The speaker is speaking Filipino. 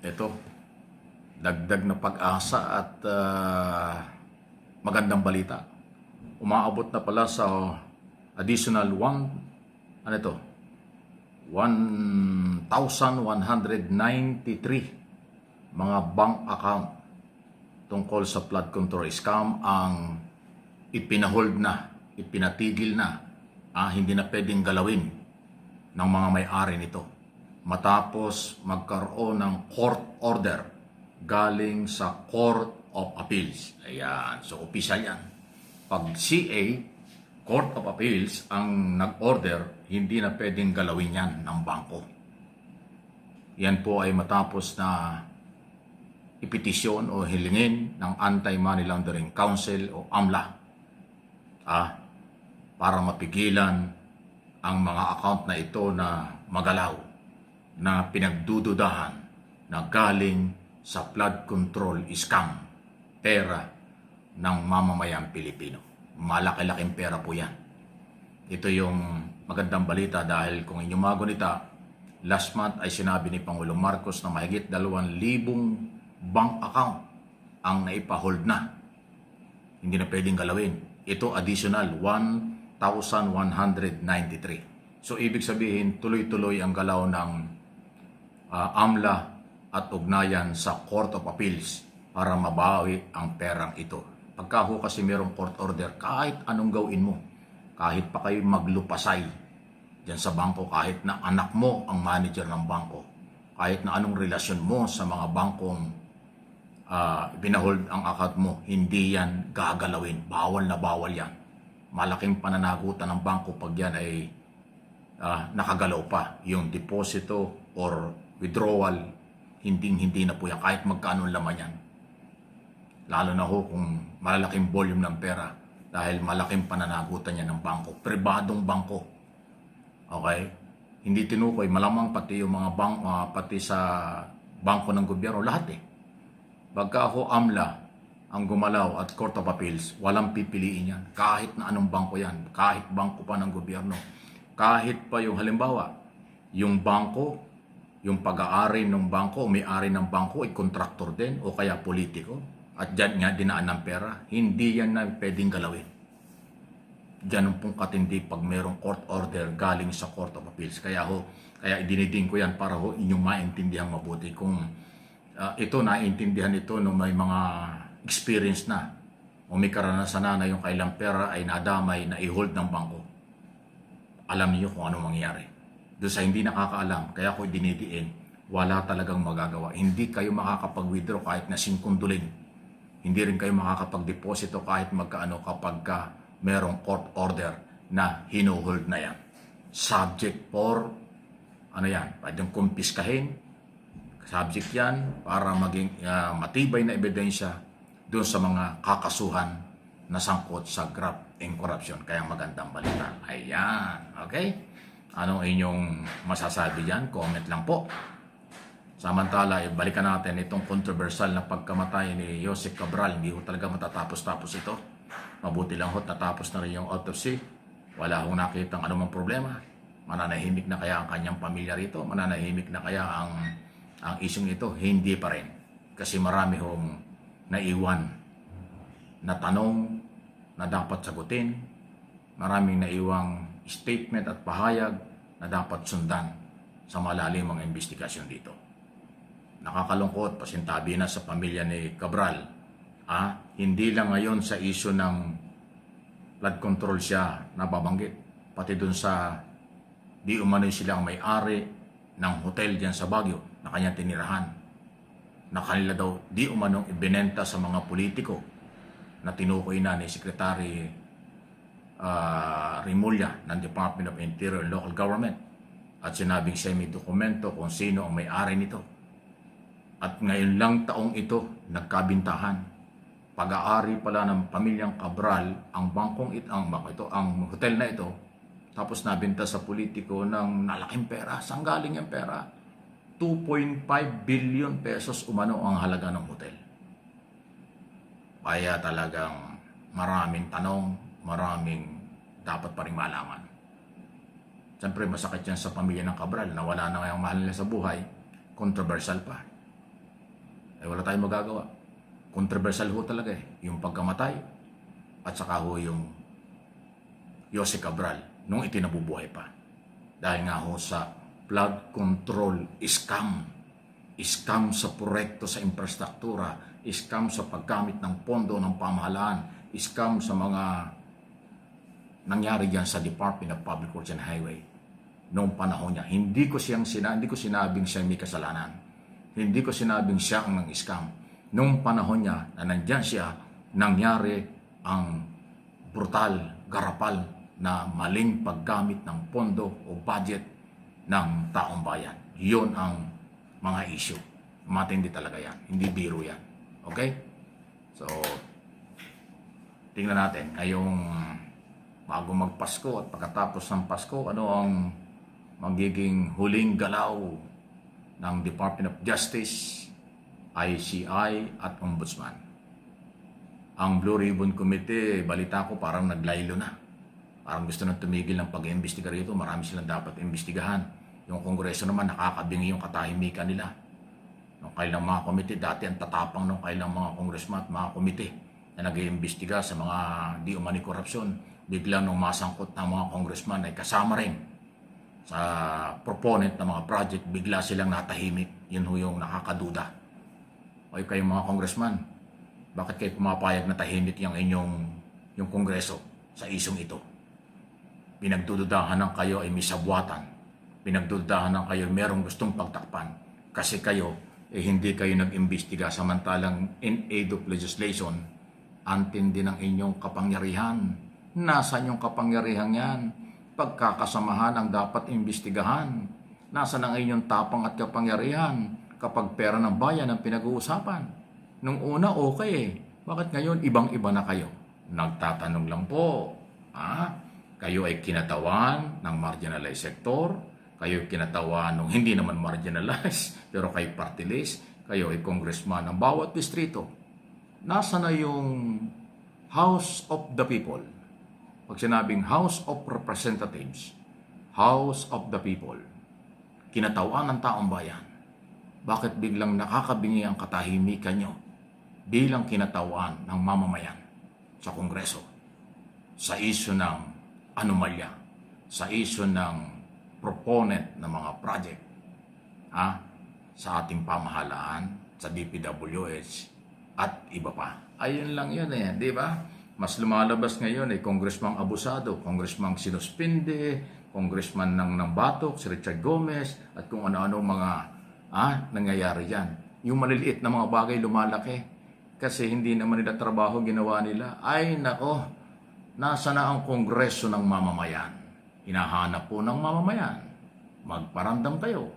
Ito, dagdag na pag-asa at magandang balita. Umaabot na pala sa additional 1,193 mga bank account tungkol sa flood control scam ang ipinahold na, ipinatigil na, hindi na pwedeng galawin ng mga may-ari nito matapos magkaroon ng court order galing sa Court of Appeals. Ayan, so official yan. Pag CA, Court of Appeals, ang nag-order, hindi na pwedeng galawin yan ng bangko. Yan po ay matapos na ipetisyon o hilingin ng Anti-Money Laundering Council o AMLA para mapigilan ang mga account na ito na magalaw, na pinagdududahan na galing sa flood control scam, pera ng mamamayang Pilipino. Malaki-laking pera po yan. Ito yung magandang balita dahil kung inyong magunita, last month ay sinabi ni Pangulong Marcos na mahigit 2,000 bank account ang naipahold na. Hindi na pwedeng galawin. Ito additional 1,193. So ibig sabihin, tuloy-tuloy ang galaw ng AMLA at ugnayan sa Court of Appeals para mabawi ang perang ito. Pagka ho kasi mayroong court order, kahit anong gawin mo, kahit pa kayo maglupasay dyan sa bangko, kahit na anak mo ang manager ng bangko, kahit na anong relasyon mo sa mga bangkong binahold ang account mo, hindi yan gagalawin. Bawal na bawal yan. Malaking pananagutan ng bangko pag yan ay nakagalaw pa. Yung deposito or withdrawal, hindi na po yan. Kahit magkano laman yan. Lalo na ho kung malalaking volume ng pera dahil malaking pananagutan yan ng bangko. Pribadong bangko. Okay? Hindi tinukoy. Malamang pati yung mga pati sa bangko ng gobyerno. Lahat eh. Pagka ho AMLA ang gumalaw at Court of Appeals, walang pipiliin yan. Kahit na anong bangko yan. Kahit bangko pa ng gobyerno. Kahit pa yung halimbawa, yung bangko, yung pag-aari ng bangko o may-ari ng bangko ay kontraktor din o kaya politiko at dyan nga dinaan ng pera, hindi yan na pwedeng galawin. Dyan pong katindi pag mayroong court order galing sa Court of Appeals. Kaya idiniding ko yan para ho inyong maintindihan mabuti kung ito naiintindihan ito no may mga experience na o may karanasan na yung kailang pera ay nadamay na i-hold ng bangko. Alam niyo kung ano mangyayari. Doon sa hindi nakakaalam, kaya ko dinidiin, wala talagang magagawa. Hindi kayo makakapag-withdraw kahit na singkunduling. Hindi rin kayo makakapag-deposito kahit magkaano kapag merong court order na hinuhold na yan. Subject for, pwedeng kumpiskahin. Subject yan para maging matibay na ebidensya doon sa mga kakasuhan na sangkot sa graft and corruption. Kaya magandang balita. Ayan. Okay? Anong inyong masasabi dyan? Comment lang po. Samantala, balikan natin itong controversial na pagkamatay ni Joseph Cabral. Hindi ho talaga matatapos-tapos ito. Mabuti lang ho, natapos na rin yung autopsy. Wala hong nakitang anumang problema. Mananahimik na kaya ang kanyang pamilya rito? Mananahimik na kaya ang isyong ito? Hindi pa rin. Kasi marami hong naiwan na tanong na dapat sagutin. Maraming naiwang statement at pahayag na dapat sundan sa malalim mga investigasyon dito. Nakakalungkot, pasintabi na sa pamilya ni Cabral. Hindi lang ngayon sa isyu ng flood control siya nababanggit. Pati dun sa di umano'y silang may-ari ng hotel dyan sa Baguio na kanyang tinirahan. Na kanila daw di umanong ibinenta sa mga politiko na tinukoy na ni Secretary Rimulya ng Department of Interior and Local Government at sinabing siya may dokumento kung sino ang may-ari nito. At ngayon lang taong ito nagkabintahan. Pag-aari pala ng pamilyang Cabral ang bangkong ang hotel na ito, tapos nabenta sa politiko ng nalaking pera. Saan galing yung pera? 2.5 billion pesos umano ang halaga ng hotel. Kaya talagang maraming tanong, maraming dapat pa rin malaman. Siyempre masakit yan sa pamilya ng Cabral na wala na ngayong mahal nila sa buhay. Controversial pa. ay wala tayong magagawa. Controversial ho talaga yung pagkamatay at saka ho yung Jose Cabral nung itinabubuhay pa. Dahil nga ho sa flood control scam. Scam sa proyekto sa infrastruktura, scam sa paggamit ng pondo ng pamahalaan, scam sa mga nangyari dyan sa Department of Public Works and Highway noong panahon niya. Hindi ko sinabing siya may kasalanan. Hindi ko sinabing siya ang nang-scam. Noong panahon niya na nandyan siya, nangyari ang brutal, garapal na maling paggamit ng pondo o budget ng taong bayan. Yun ang mga issue. Matindi talaga yan. Hindi biro yan. Okay? So, tingnan natin. Ngayong bago magpasko at pagkatapos ng Pasko, ano ang magiging huling galaw ng Department of Justice, ICI at Ombudsman. Ang Blue Ribbon Committee, balita ko parang naglaylo na. Parang gusto nang tumigil ng pag-iimbestiga rito. Marami silang dapat imbestigahan. Yung Kongreso naman nakakabingi yung katahimikan nila. Nung kailang mga komite, dati ang tatapang ng kailang mga congressman at mga komite na nag-iimbestiga sa mga di umani korupsyon. Biglang nung masangkot ng mga congressman ay kasama rin sa proponent ng mga project, bigla silang natahimik. Yun ho yung nakakaduda. O kayong mga congressman, bakit kayo pumapayag na tahimik yung Kongreso sa isong ito? Pinagdududahan ng kayo ay may sabwatan. Pinagdududahan ng kayo merong gustong pagtakpan. Kasi kayo, hindi kayo nag-imbestiga samantalang in aid of legislation, antindi ng inyong kapangyarihan. Nasaan yung kapangyarihan yan? Pagkakasamahan ang dapat imbestigahan. Nasaan ang inyong tapang at kapangyarihan kapag pera ng bayan ang pinag-uusapan? Nung una, okay. Bakit ngayon ibang-iba na kayo? Nagtatanong lang po. Kayo ay kinatawan ng marginalized sector. Kayo ay kinatawan ng hindi naman marginalized, pero kayo party list. Kayo ay congressman ng bawat distrito. Nasaan na yung House of the People? Pag sinabing House of Representatives, House of the People, kinatawan ng taong bayan, bakit biglang nakakabingi ang katahimikan nyo bilang kinatawan ng mamamayan sa Kongreso sa isyu ng anomalya, sa isyu ng proponent ng mga project sa ating pamahalaan, sa DPWH at iba pa. Ayun lang yun di ba? Mas lumalabas ngayon congressman abusado, congressman sinuspinde, congressman ng Batok, si Richard Gomez, at kung ano-ano mga nangyayari dyan. Yung maliliit na mga bagay lumalaki kasi hindi naman nila trabaho ginawa nila. Ay nako, nasa na ang Kongreso ng mamamayan? Hinahanap po ng mamamayan. Magparamdam kayo.